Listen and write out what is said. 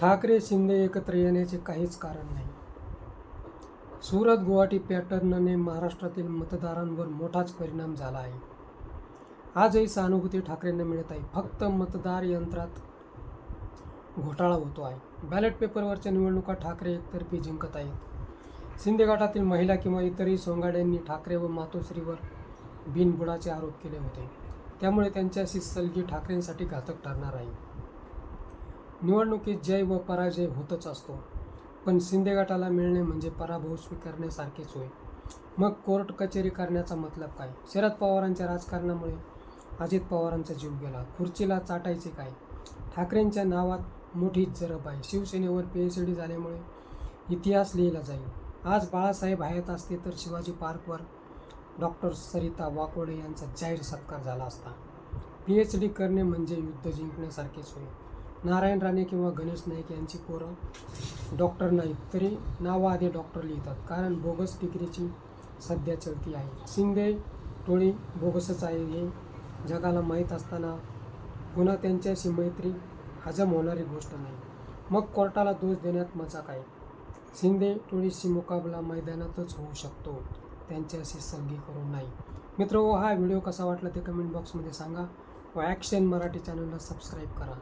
ठाकरे शिंदे एकत्र येण्याचे काहीच कारण नाही. सुरत गुवाहाटी पॅटर्नने महाराष्ट्रातील मतदारांवर मोठाच परिणाम झाला आहे. आजही सहानुभूती ठाकरेंना मिळत आहे. फक्त मतदार यंत्रात घोटाळा होतो आहे. बॅलेट पेपरवरच्या निवडणुका ठाकरे एकतर्फी जिंकत आहेत. शिंदे गटातील महिला किंवा इतरही सोंगाड्यांनी ठाकरे व मातोश्रीवर बिनबुडाचे आरोप केले होते. त्यामुळे त्यांच्याशी सलगी ठाकरेंसाठी घातक ठरणार आहे. निवडणुकीत जय व पराजय होतच असतो, पण शिंदे गटाला मिळणे म्हणजे पराभव स्वीकारण्यासारखेच होय. मग कोर्ट कचेरी करण्याचा मतलब काय? शरद पवारांच्या राजकारणामुळे अजित पवारांचा जीव गेला. खुर्चीला चाटायचे काय? ठाकरेंच्या नावात मोठी जरब आहे. शिवसेनेवर PhD झाल्यामुळे इतिहास लिहिला जाईल. आज बाळासाहेब हयात असते तर शिवाजी पार्कवर डॉक्टर सरिता वाकोडे यांचा जाहीर सत्कार झाला असता. PhD करणे म्हणजे युद्ध जिंकण्यासारखेच होय. नारायण राणे किंवा गणेश नाईक यांची पोरं डॉक्टर नाहीत तरी नावं आधी डॉक्टर लिहितात, कारण बोगस डिग्रीची सध्या चलती आहे. शिंदे टोळी बोगसच आहे हे जगाला माहीत असताना पुन्हा त्यांच्याशी मैत्री हजम होणारी गोष्ट नाही. मग कोर्टाला दोष देण्यात मजा काय? शिंदे टोळीशी मुकाबला मैदानातच होऊ शकतो, त्यांच्याशी सलगी करून नाही. मित्रहो, हा व्हिडिओ कसा वाटला ते कमेंट बॉक्समध्ये सांगा व ॲक्शन मराठी चॅनलला सबस्क्राईब करा.